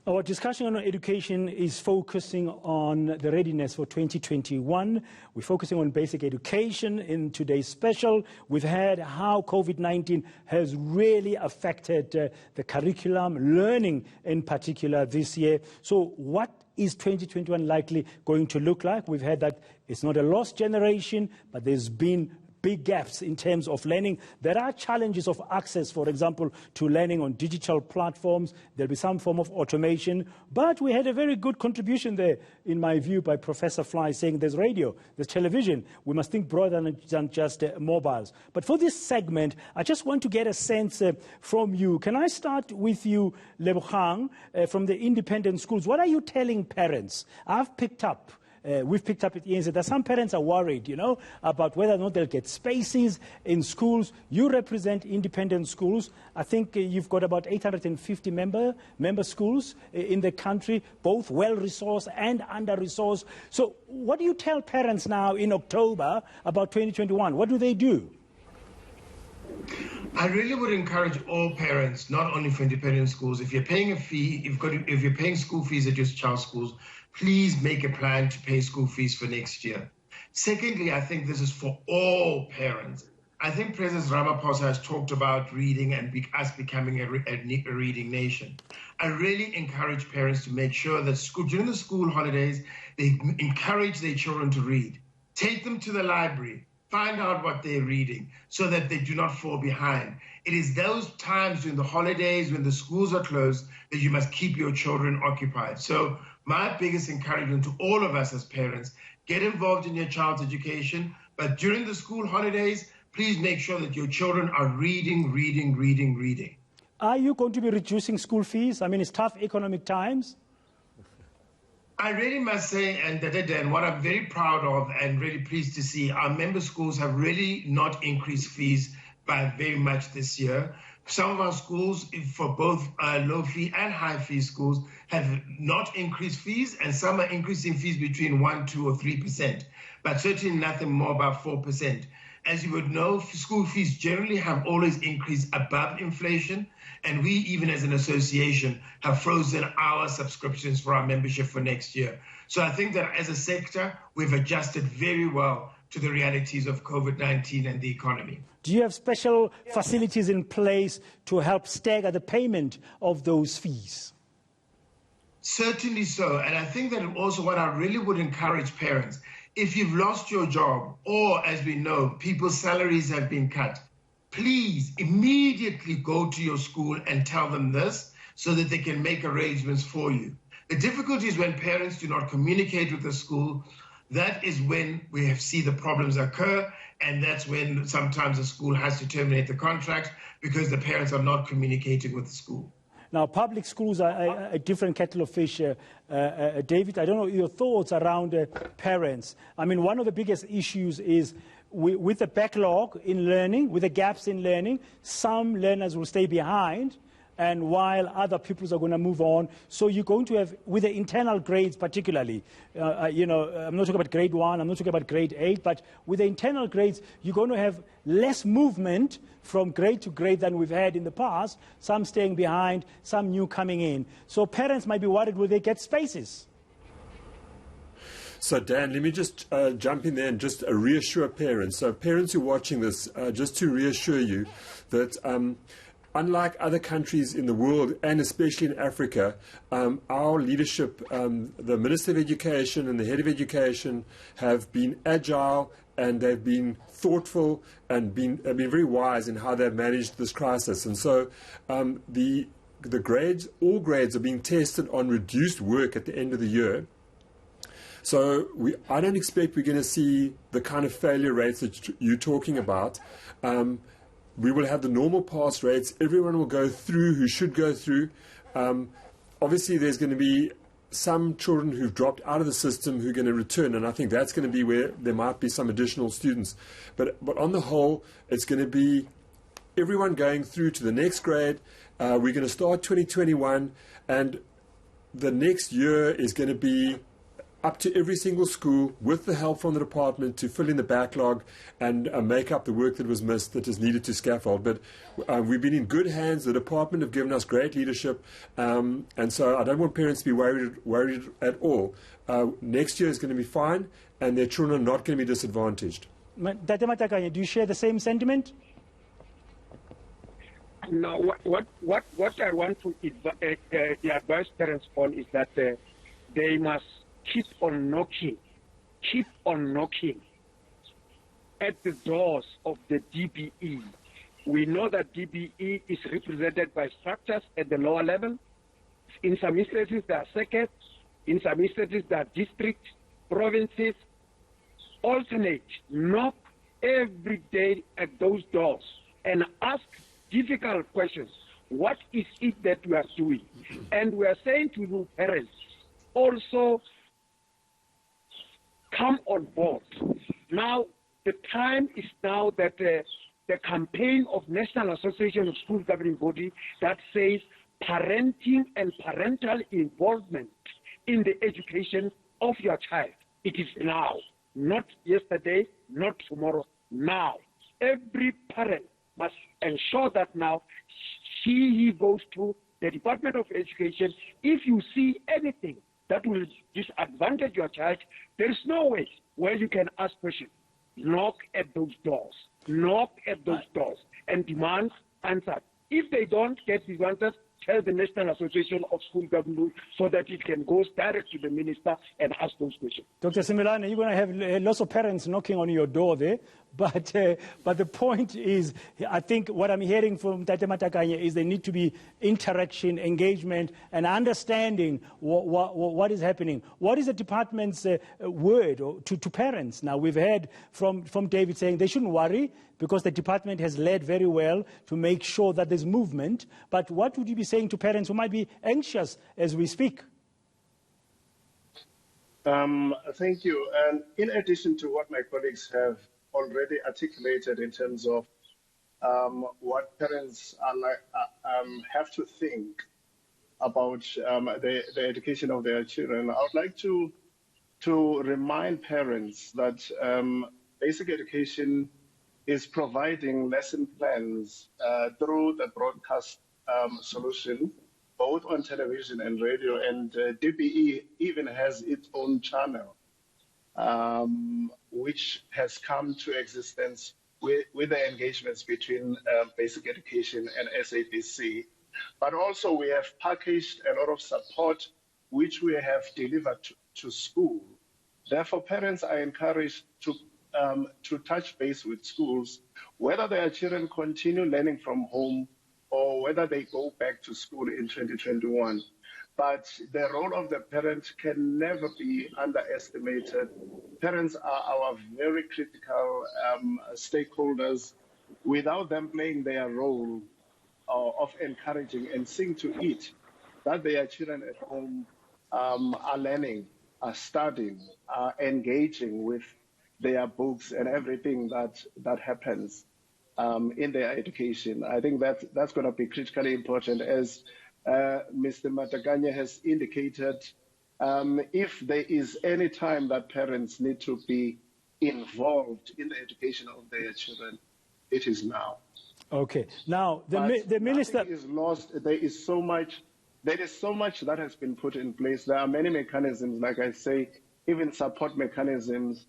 Our discussion on education is focusing on the readiness for 2021. We're focusing on basic education in today's special. We've heard how COVID-19 has really affected the curriculum, learning in particular this year. So what is 2021 likely going to look like? We've heard that it's not a lost generation, but there's been big gaps in terms of learning. There are challenges of access, for example, to learning on digital platforms. There'll be some form of automation. But we had a very good contribution there, in my view, by Professor Fleisch, saying there's radio, there's television. We must think broader than just mobiles. But for this segment, I just want to get a sense from you. Can I start with you, Lebogang, from the independent schools? What are you telling parents? I've picked up we've picked up at ENZ that some parents are worried, about whether or not they'll get spaces in schools. You represent independent schools. I think you've got about 850 member schools in the country, both well-resourced and under-resourced. So what do you tell parents now in October about 2021? What do they do? I really would encourage all parents, not only for independent schools, if you're paying a fee, if you're paying school fees at your child's schools, please make a plan to pay school fees for next year. Secondly, I think this is for all parents. I think President Ramaphosa has talked about reading and us becoming a reading nation. I really encourage parents to make sure that during the school holidays, they encourage their children to read. Take them to the library. Find out what they're reading so that they do not fall behind. It is those times during the holidays when the schools are closed that you must keep your children occupied. So my biggest encouragement to all of us as parents, get involved in your child's education, but during the school holidays, please make sure that your children are reading. Are you going to be reducing school fees? I mean, it's tough economic times. I really must say, and what I'm very proud of and really pleased to see, our member schools have really not increased fees by very much this year. Some of our schools, for both low fee and high fee schools, have not increased fees, and some are increasing fees between 1%, 2%, or 3%, but certainly nothing more about 4%. As you would know, school fees generally have always increased above inflation, and we, even as an association, have frozen our subscriptions for our membership for next year. So I think that as a sector, we've adjusted very well to the realities of COVID-19 and the economy. Do you have special facilities in place to help stagger the payment of those fees? Certainly so. And I think that also what I really would encourage parents, if you've lost your job or, as we know, people's salaries have been cut, please immediately go to your school and tell them this so that they can make arrangements for you. The difficulty is when parents do not communicate with the school. That is when we see the problems occur, and that's when sometimes the school has to terminate the contract because the parents are not communicating with the school. Now, public schools are a different kettle of fish. David, I don't know your thoughts around parents. I mean, one of the biggest issues is with the backlog in learning, with the gaps in learning, some learners will stay behind, and while other pupils are going to move on. So you're going to have, with the internal grades particularly, I'm not talking about grade 1, I'm not talking about grade 8, but with the internal grades, you're going to have less movement from grade to grade than we've had in the past, some staying behind, some new coming in. So parents might be worried, will they get spaces? So, Dan, let me just jump in there and just reassure parents. So parents who are watching this, just to reassure you that unlike other countries in the world, and especially in Africa, our leadership, the Minister of Education and the Head of Education, have been agile and they've been thoughtful and been very wise in how they've managed this crisis. And so the grades, all grades, are being tested on reduced work at the end of the year. So I don't expect we're going to see the kind of failure rates that you're talking about. We will have the normal pass rates. Everyone will go through who should go through. Obviously, there's going to be some children who've dropped out of the system who are going to return, and I think that's going to be where there might be some additional students. But on the whole, it's going to be everyone going through to the next grade. We're going to start 2021, and the next year is going to be up to every single school with the help from the department to fill in the backlog and make up the work that was missed, that is needed to scaffold. But we've been in good hands. The department have given us great leadership, and so I don't want parents to be worried at all. Next year is going to be fine, and their children are not going to be disadvantaged. Tate Matakanya, do you share the same sentiment? No, what I want to advise parents on is that they must keep on knocking at the doors of the DBE. We know that DBE is represented by structures at the lower level. In some instances, there are circuits. In some instances, there are districts, provinces. Alternate, knock every day at those doors and ask difficult questions. What is it that we are doing? And we are saying to you parents, also come on board. Now, the time is now that the campaign of National Association of School Governing Body that says parenting and parental involvement in the education of your child. It is now, not yesterday, not tomorrow, now. Every parent must ensure that now he goes to the Department of Education. If you see anything that will disadvantage your child, there is no way where you can ask questions. Knock at those doors. Knock at those doors and demand answers. If they don't get these answers, tell the National Association of School Government so that it can go direct to the minister and ask those questions. Dr. Simelane, you're going to have lots of parents knocking on your door there, but the point is, I think what I'm hearing from Tate Matakanya is there need to be interaction, engagement, and understanding what is happening. What is the department's word to parents? Now, we've heard from David saying they shouldn't worry because the department has led very well to make sure that there's movement, but what would you be saying to parents who might be anxious as we speak? Thank you. And in addition to what my colleagues have already articulated in terms of what parents are have to think about the education of their children, I would like to remind parents that basic education is providing lesson plans through the broadcast solution, both on television and radio, and DBE even has its own channel, which has come to existence with the engagements between basic education and SABC. But also we have packaged a lot of support which we have delivered to school. Therefore, parents are encouraged to touch base with schools, whether their children continue learning from home or whether they go back to school in 2021. But the role of the parent can never be underestimated. Parents are our very critical stakeholders. Without them playing their role of encouraging and seeing to it that their children at home are learning, are studying, are engaging with their books and everything that happens in their education. I think that's going to be critically important, as Mr. Matakanya has indicated. If there is any time that parents need to be involved in the education of their children, it is now. Okay. Now, the minister is lost. There is so much that has been put in place. There are many mechanisms, like I say, even support mechanisms.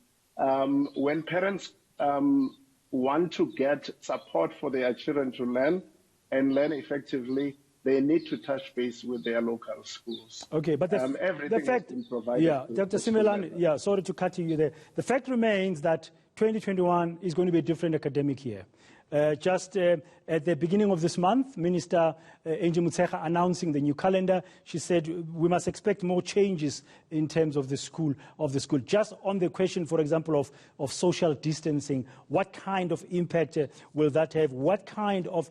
When parents want to get support for their children to learn and learn effectively, they need to touch base with their local schools. Okay, but everything the fact, has been provided. yeah, Dr. Simelane, sorry to cut you there. The fact remains that 2021 is going to be a different academic year. Just at the beginning of this month, Minister Angie Motshekga announcing the new calendar, she said we must expect more changes in terms of the school. Just on the question, for example, of social distancing, what kind of impact will that have? What kind of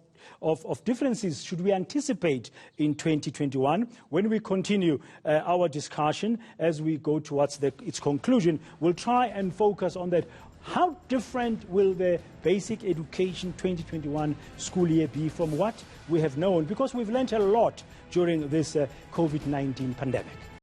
differences should we anticipate in 2021? When we continue our discussion, as we go towards its conclusion, we'll try and focus on that. How different will the basic education 2021 school year be from what we have known? Because we've learned a lot during this COVID-19 pandemic.